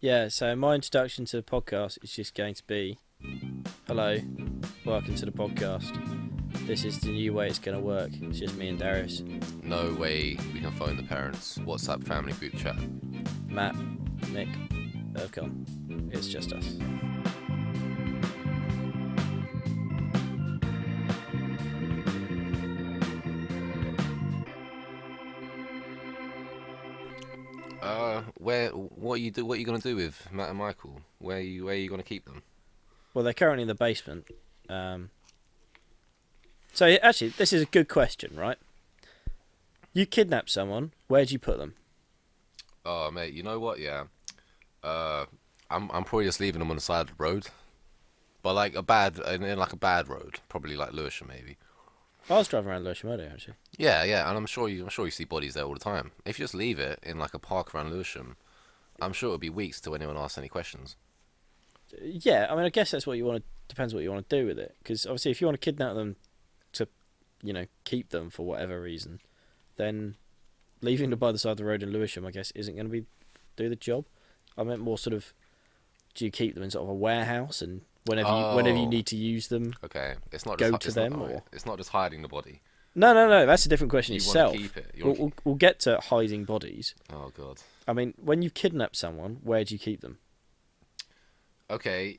Yeah, so my introduction to the podcast is just going to be, hello, welcome to the podcast. This is the new way it's going to work. It's just me and Darius. No way we can phone the parents. WhatsApp family group chat. Matt, Nick, have gone. It's just us. What are you gonna do with Matt and Michael? Where are you gonna keep them? Well, they're currently in the basement. So actually, this is a good question, right? You kidnap someone, where do you put them? Oh mate, you know what? Yeah. I'm probably just leaving them on the side of the road, but like in like a bad road, probably like Lewisham maybe. I was driving around Lewisham earlier, actually. Yeah, and I'm sure you see bodies there all the time. If you just leave it in like a park around Lewisham, I'm sure it'll be weeks till anyone asks any questions. Yeah, I mean, I guess that's what you want to. Depends what you want to do with it, because obviously, if you want to kidnap them to, keep them for whatever reason, then leaving them by the side of the road in Lewisham, I guess, isn't going to do the job. I meant more sort of, do you keep them in sort of a warehouse, and whenever you need to use them, Okay, it's not go just to them, or it's not just hiding the body. No, that's a different question You itself. want to keep it. We'll get to hiding bodies. Oh god. I mean, when you kidnap someone, where do you keep them? Okay,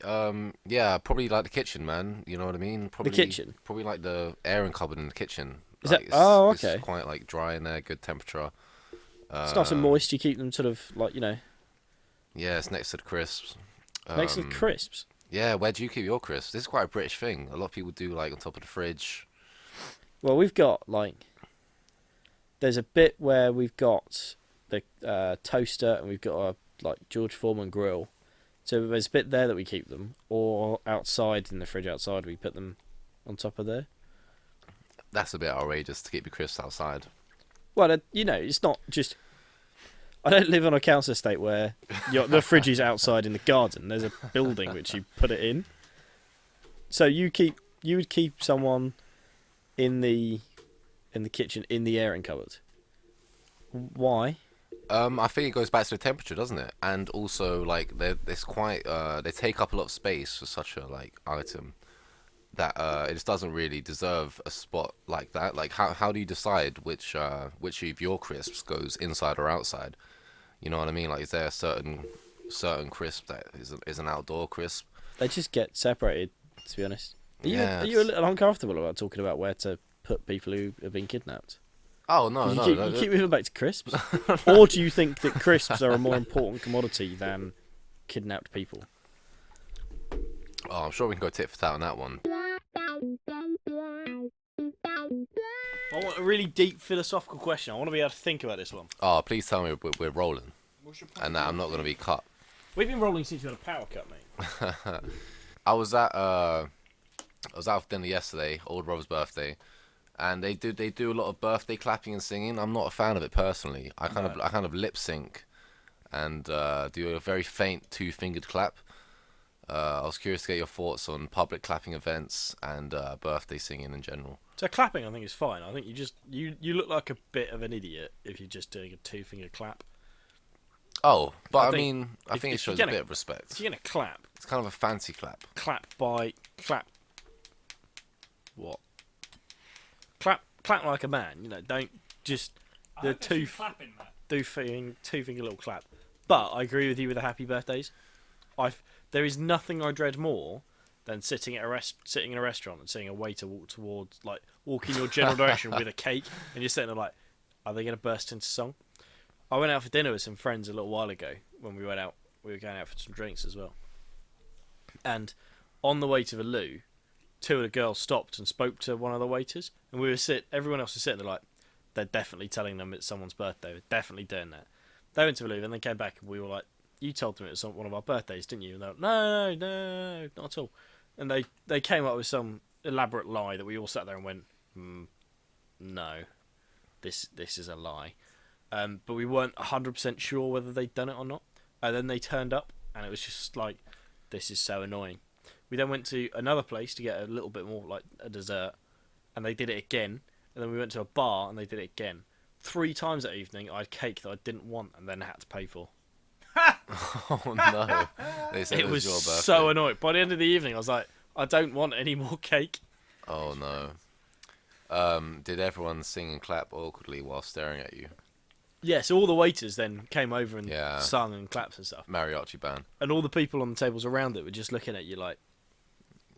yeah, probably like the kitchen, man. You know what I mean? Probably The kitchen. Probably like the airing cupboard in the kitchen. Is Like, that? Oh, okay. It's quite like dry in there, good temperature. It's nice and moist. You keep them sort of like Yeah, it's next to the crisps. next to the crisps. Yeah, where do you keep your crisps? This is quite a British thing. A lot of people do like on top of the fridge. Well, we've got there's a bit where we've got the toaster and we've got a George Foreman grill. So there's a bit there that we keep them, or outside in the fridge outside we put them on top of there. That's a bit outrageous to keep your crisps outside. Well, it's not just. I don't live on a council estate where the fridge is outside in the garden. There's a building which you put it in. So you would keep someone in the kitchen in the airing cupboard. Why? I think it goes back to the temperature, doesn't it? And also, like, they take up a lot of space for such a item that it just doesn't really deserve a spot like that. Like, how do you decide which of your crisps goes inside or outside? You know what I mean? Like, is there a certain crisp that is an outdoor crisp? They just get separated. To be honest, are Yeah, you a little uncomfortable about talking about where to put people who have been kidnapped? Oh no, You keep moving back to crisps, or do you think that crisps are a more important commodity than kidnapped people? Oh, I'm sure we can go tit for tat on that one. I want a really deep philosophical question. I want to be able to think about this one. Oh, please tell me we're rolling, and that I'm not going to be cut. We've been rolling since you had a power cut, mate. I was out for dinner yesterday, old brother's birthday, and they do a lot of birthday clapping and singing. I'm not a fan of it personally. I kind of lip sync and do a very faint two-fingered clap. I was curious to get your thoughts on public clapping events and birthday singing in general. So clapping, I think, is fine. I think you look like a bit of an idiot if you're just doing a two-finger clap. Oh, but I think think it shows a bit of respect. If you're gonna clap, It's kind of a fancy clap. clap. What? Clap like a man. Don't just the two finger little clap. But I agree with you with the happy birthdays. There is nothing I dread more than sitting in a restaurant and seeing a waiter walk in your general direction with a cake, and you're sitting there like, are they going to burst into song? I went out for dinner with some friends a little while ago when we went out. We were going out for some drinks as well. And on the way to the loo, two of the girls stopped and spoke to one of the waiters, and everyone else was sitting there like, they're definitely telling them it's someone's birthday. They're definitely doing that. They went to the loo and they came back and we were like, you told them it was one of our birthdays, didn't you? And they were like, no, not at all. And they came up with some elaborate lie that we all sat there and went, no, this is a lie. But we weren't 100% sure whether they'd done it or not. And then they turned up and it was just like, this is so annoying. We then went to another place to get a little bit more like a dessert, and they did it again. And then we went to a bar and they did it again. 3 times that evening I had cake that I didn't want and then had to pay for. Oh no! They said It was your birthday. so annoying. By the end of the evening, I was like, I don't want any more cake. Oh no! Did everyone sing and clap awkwardly while staring at you? Yeah, so all the waiters then came over and Yeah. sung and clapped and stuff. Mariachi band. And all the people on the tables around it were just looking at you like,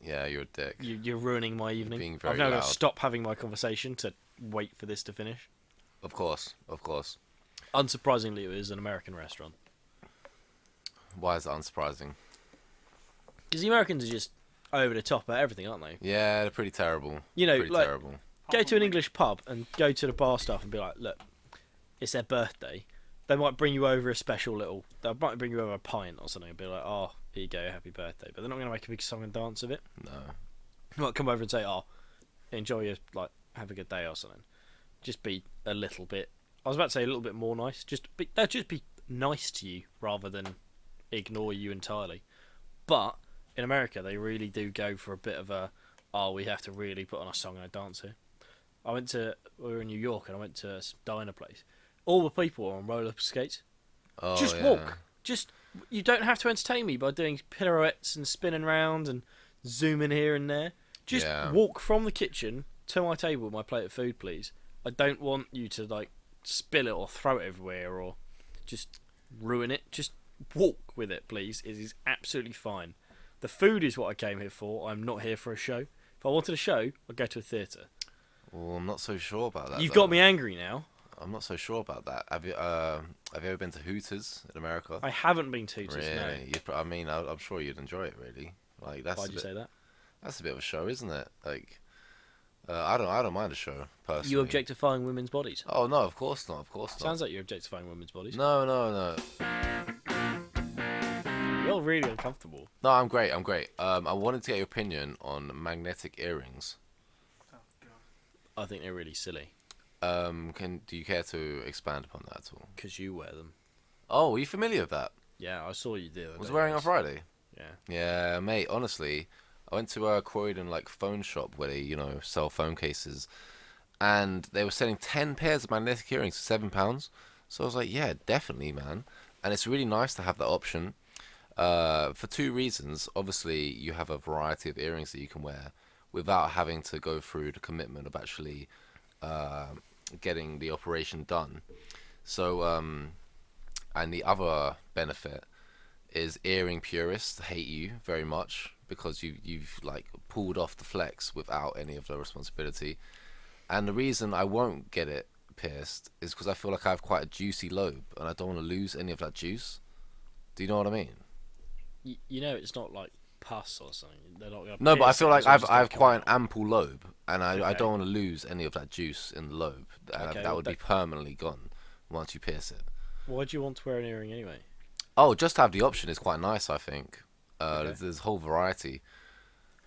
Yeah, you're a dick. you're ruining my evening. being very I've now got loud. to stop having my conversation to wait for this to finish. Of course, of course. Unsurprisingly, it was an American restaurant. Why is that unsurprising? Because the Americans are just over the top at everything, aren't they? Yeah, they're pretty terrible. You know, pretty like, terrible. go to an English pub and go to the bar staff and be like, look, it's their birthday. They might bring you over a special little... They might bring you over a pint or something and be like, oh, here you go, happy birthday. But they're not going to make a big song and dance of it. No. They might come over and say, oh, enjoy your, like, have a good day or something. Just be a little bit... I was about to say a little bit more nice. They'll just be nice to you rather than ignore you entirely. But in America, they really do go for a bit of a, oh, we have to really put on a song and a dance here. We were in New York and I went to a diner place. All the people were on roller skates. Oh, Just yeah. walk. You don't have to entertain me by doing pirouettes and spinning around and zooming here and there. Just walk from the kitchen to my table with my plate of food, please. I don't want you to, like, spill it or throw it everywhere or just ruin it. Just walk with it, please. It is absolutely fine. The food is what I came here for. I'm not here for a show. If I wanted a show, I'd go to a theatre. Well, I'm not so sure about that. You've got me angry now. I'm not so sure about that. Have you ever been to Hooters in America? I haven't been to Hooters, no. Really? I mean, I'm sure you'd enjoy it. Really, like that's. Why'd you say that? That's a bit of a show, isn't it? Like, I don't mind a show personally. You objectifying women's bodies? Oh no, of course not. Of course not. Sounds like you're objectifying women's bodies. No, no, no. You're really uncomfortable. No, I'm great. I'm great. I wanted to get your opinion on magnetic earrings. Oh god. I think they're really silly. Do you care to expand upon that at all? Because you wear them. Oh, are you familiar with that? Yeah, I saw you the other Was day. wearing on Friday? Yeah. Yeah, mate. Honestly, I went to a Croydon phone shop where they sell phone cases, and they were selling 10 pairs of magnetic earrings for £7. So I was like, yeah, definitely, man. And it's really nice to have that option. For two reasons. Obviously, you have a variety of earrings that you can wear without having to go through the commitment of actually getting the operation done. So, and the other benefit is earring purists hate you very much because you've pulled off the flex without any of the responsibility. And the reason I won't get it pierced is because I feel like I have quite a juicy lobe and I don't want to lose any of that juice. Do you know what I mean? You know, it's not like pus or something. They're not gonna No, but I pierce feel it, like it's I just have gonna quite an come out. ample lobe, and I Okay. don't want to lose any of that juice in the lobe. Okay, That would be permanently gone once you pierce it. Why do you want to wear an earring anyway? Oh, just to have the option is quite nice, I think. Okay. There's a whole variety.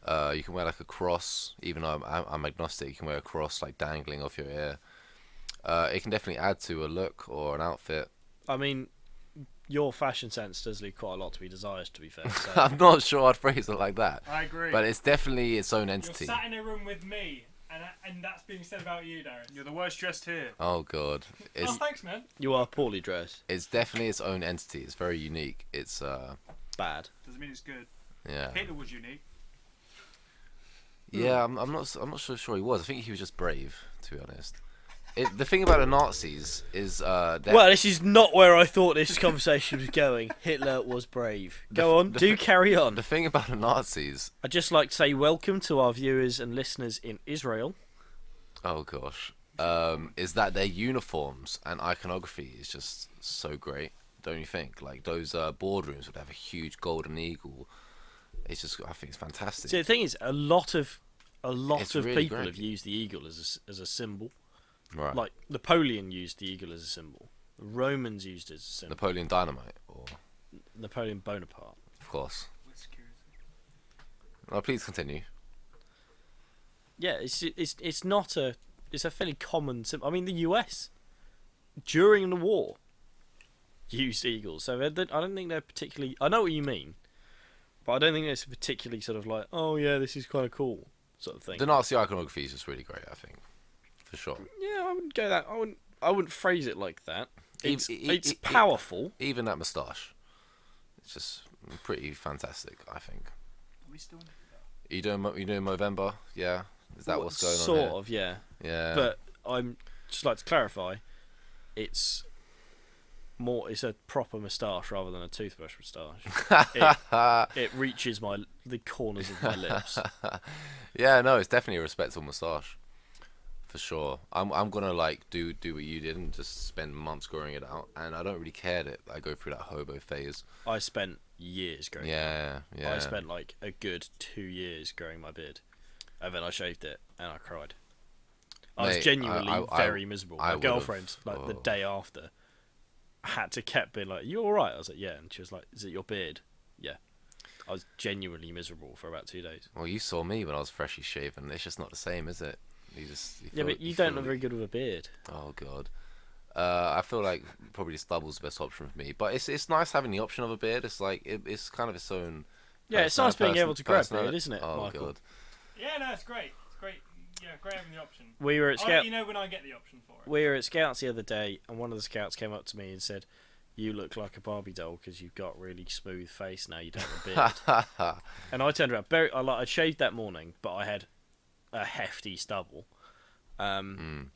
You can wear a cross, even though I'm agnostic. You can wear a cross dangling off your ear. It can definitely add to a look or an outfit. I mean, your fashion sense does leave quite a lot to be desired, to be fair. So. I'm not sure I'd phrase it like that, I agree. but it's definitely its own You're entity. sat in a room with me, and that's being said about you, Darius. You're the worst dressed here. Oh god, Oh, it's thanks, man. You are poorly dressed. it's definitely its own entity. It's very unique. It's Bad. Doesn't mean it's good. yeah. Hitler was unique. Yeah, I'm not so sure he was. I think he was just brave, to be honest. The thing about the Nazis is Well, this is not where I thought this conversation was going. Hitler was brave. Go on, do carry on. the thing about the Nazis. I'd just like to say welcome to our viewers and listeners in Israel. Oh gosh, is that their uniforms and iconography is just so great, don't you think? Those boardrooms would have a huge golden eagle. It's just, I think it's fantastic. See, the thing is, a lot of It's really people great. have used the eagle as a symbol. Right. Like Napoleon used the eagle as a symbol. The Romans used it as a symbol. Napoleon Dynamite, or Napoleon Bonaparte. of course. With security. Oh, please continue. Yeah, it's not a fairly common symbol. I mean, the US during the war used eagles, so I don't think they're particularly. I know what you mean, but I don't think it's particularly sort of like, oh yeah, this is kind of cool sort of thing. The Nazi iconography is just really great, I think, for sure. Yeah, I wouldn't go that. I wouldn't phrase it like that. E- It's e- it's e- e- powerful. Even that moustache. It's just pretty fantastic, I think. Are we still? You doing Movember? Yeah. Is that what's going on Sort here? of, yeah. Yeah. But I'm just like to clarify, it's a proper moustache rather than a toothbrush moustache. It reaches the corners of my lips. Yeah, no, it's definitely a respectable moustache. For sure. I'm gonna like do what you did and just spend months growing it out, and I don't really care that I go through that hobo phase. I spent years growing it. Yeah. I spent like a good 2 years growing my beard, and then I shaved it and I cried. I was Mate, genuinely very miserable. I My would've- girlfriend, like the day after, kept being like, "You all right?" I was like, "Yeah," and she was like, "Is it your beard?" Yeah. I was genuinely miserable for about 2 days. Well, you saw me when I was freshly shaven. It's just not the same, is it? But you don't look very good with a beard. Oh god. I feel like probably stubble's the best option for me, but it's nice having the option of a beard. It's like it's kind of its own. Yeah, it's nice being able to grow a beard, isn't it, Oh Michael? god. Yeah, no, it's great. It's great. Yeah, great having the option. We were at I'll let Scout. you know when I get the option for it. We were at Scouts the other day, and one of the scouts came up to me and said, "You look like a Barbie doll because you've got really smooth face now. You don't have a beard." And I turned around. I shaved that morning, but I had a hefty stubble. And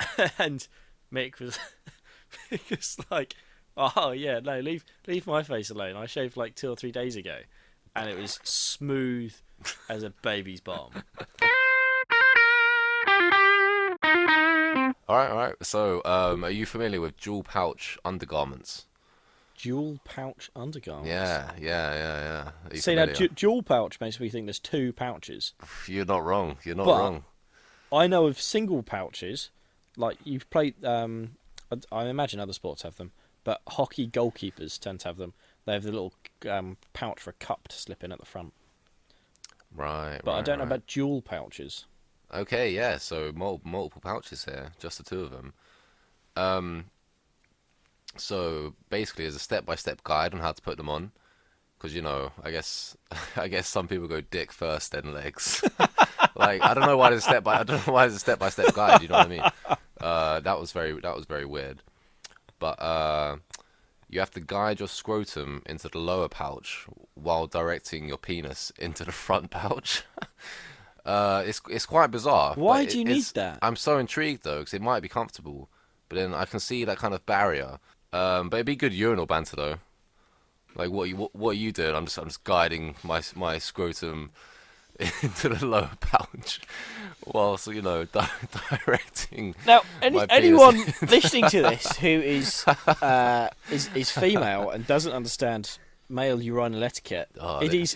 Mick was like, "Oh yeah, no, leave my face alone. I shaved like 2 or 3 days ago, and it was smooth as a baby's bum." All right. So, are you familiar with dual pouch undergarments? Dual pouch undergarments. Yeah. Are you See, now familiar? dual pouch makes me think there's 2 pouches. You're not wrong. You're not But- wrong. I know of single pouches, like you've played. I imagine other sports have them, but hockey goalkeepers tend to have them. They have the little pouch for a cup to slip in at the front. Right. But I don't know right. about dual pouches. Okay, yeah. So multiple pouches here, just the 2 of them. So basically, there's a step-by-step guide on how to put them on, because I guess some people go dick first, then legs. Like I don't know why there's a step-by-step guide. You know what I mean? That was very weird. But you have to guide your scrotum into the lower pouch while directing your penis into the front pouch. It's quite bizarre. Why but do you need that? I'm so intrigued though, because it might be comfortable, but then I can see that kind of barrier. But it'd be good urinal banter though. Like what are you doing? I'm just guiding my scrotum into the lower pouch, whilst directing. Now, my penis. anyone listening to this who is female and doesn't understand male urinal etiquette, it is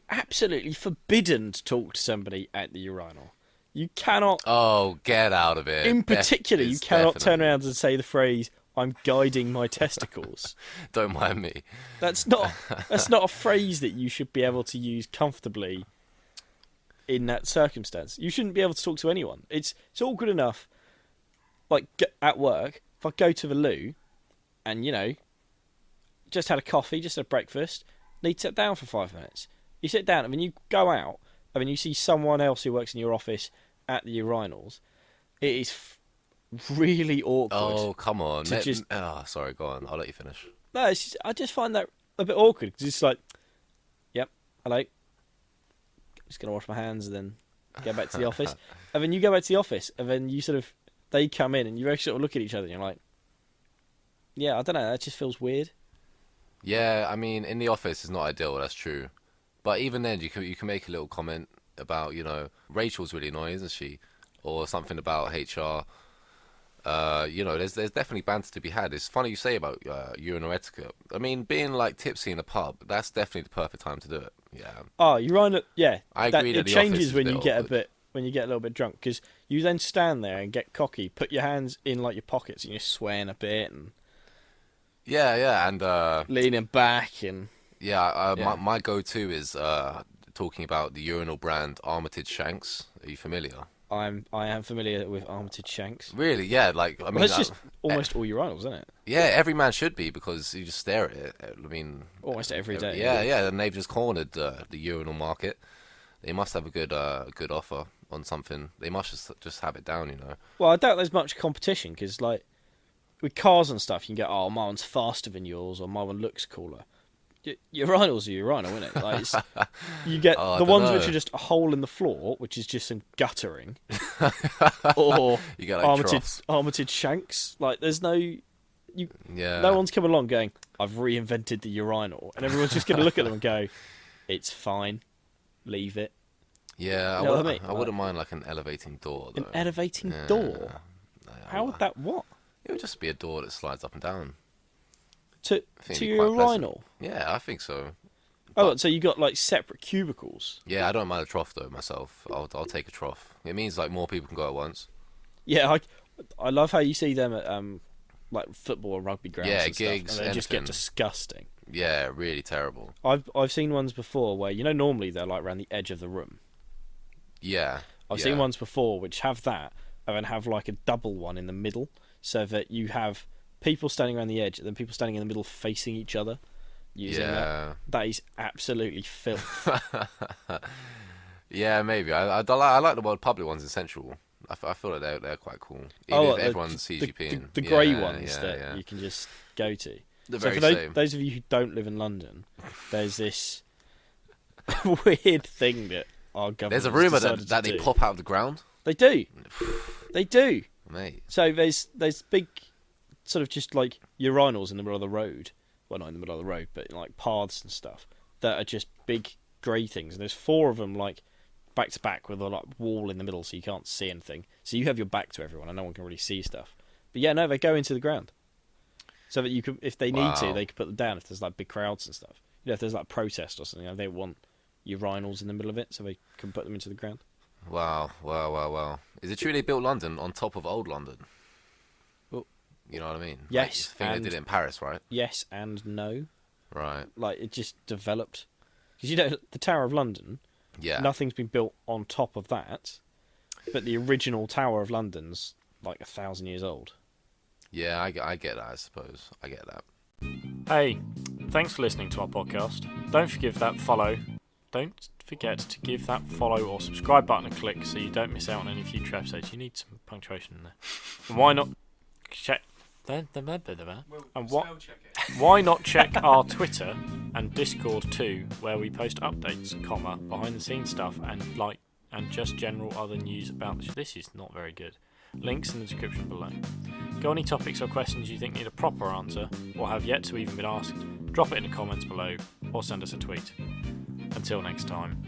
absolutely forbidden to talk to somebody at the urinal. You cannot. Oh, get out of it! In particular, you It's cannot turn definitely- around and say the phrase, "I'm guiding my testicles." Don't mind me. That's not a phrase that you should be able to use comfortably in that circumstance. You shouldn't be able to talk to anyone. It's all good enough. Like at work, if I go to the loo, and just had a coffee, just had breakfast, need to sit down for 5 minutes. You sit down, and then you go out, and then you see someone else who works in your office at the urinals. It is really awkward. Oh, come on. Sorry, go on. I'll let you finish. No, I just find that a bit awkward because it's like, yep, hello. Just gonna wash my hands and then go back to the office. And then you go back to the office, and then they come in, and you sort of look at each other, and you're like, yeah, I don't know, that just feels weird. Yeah, I mean, in the office is not ideal. That's true. But even then, you can make a little comment about Rachel's really annoying, isn't she? Or something about HR. There's definitely banter to be had. It's funny you say about urinal etiquette. I mean, being like tipsy in a pub, that's definitely the perfect time to do it. Yeah. Oh, you're on it. Yeah, I agree that it the office changes is when a you bit get awkward. when you get a little bit drunk because you then stand there and get cocky, put your hands in like your pockets, and you're swaying a bit and Yeah, and leaning back and yeah, Yeah. my go-to is talking about the urinal brand Armitage Shanks. Are you familiar? I am familiar with Armitage Shanks. Really? Yeah, like I mean, Well, it's just almost all urinals, isn't it? yeah, every man should be because you just stare at it. I mean, Almost every day. Yeah, and they've just cornered the urinal market. They must have a good offer on something. They must just have it down, Well, I doubt there's much competition because, like, with cars and stuff, you can get, oh, my one's faster than yours, or my one looks cooler. Urinals are urinal, isn't it? Like you get Oh, I the don't ones know. which are just a hole in the floor, which is just some guttering, or You get like armated troughs. armated shanks. Like there's no Yeah. no one's come along going, I've reinvented the urinal, and everyone's just going to look at them and go, it's fine, leave it. Yeah, You know what I mean? I wouldn't mind like an elevating door though. An elevating Yeah. door. Yeah, How would that what It would just be a door that slides up and down. to I think to it'd be your quite pleasant. urinal? Yeah, I think so. Oh, But- so you got like separate cubicles? Yeah, I don't mind a trough though myself. I'll take a trough. It means like more people can go at once. Yeah, I love how you see them at like football or rugby grounds. Yeah, and gigs, stuff, and they just get anything. disgusting. Yeah, really terrible. I've seen ones before where normally they're like around the edge of the room. Yeah. I've yeah. seen ones before which have that and then have like a double one in the middle, so that you have people standing around the edge and then people standing in the middle facing each other. Using that. Yeah. That is absolutely filth. Yeah, maybe. I like the world public ones in Central. I feel like they're quite cool. Even if everyone sees you peeing. the grey Yeah, ones yeah, that yeah. you can just go to. The So very for those, same. those of you who don't live in London, there's this weird thing that our government. There's a rumour decided that to they do. pop out of the ground. They do. They do. Mate. So there's big, sort of just like urinals in the middle of the road. Well, not in the middle of the road, but like paths and stuff that are just big grey things. And there's 4 of them like back to back with a like wall in the middle, so you can't see anything. So you have your back to everyone, and no one can really see stuff. But yeah, no, they go into the ground, so that you can, if they need to, Wow. they can put them down. If there's like big crowds and stuff, if there's like protest or something, they want urinals in the middle of it, so they can put them into the ground. Wow. Is it true they built London on top of old London? Well, you know what I mean? yes, Like, I think and- they did it in Paris, right? Yes and no. Right. Like it just developed, because the Tower of London. Yeah. Nothing's been built on top of that, but the original Tower of London's like 1,000 years old. Yeah, I get that, I suppose. I get that. Hey, thanks for listening to our podcast. Don't forget to give that follow or subscribe button a click so you don't miss out on any future episodes. You need some punctuation in there. And why not check? And what? Spell check it. Why not check our Twitter and Discord too, where we post updates, behind the scenes stuff, and just general other news about the show. This is not very good. Links in the description below. Got any topics or questions you think need a proper answer, or have yet to even been asked? Drop it in the comments below, or send us a tweet. Until next time.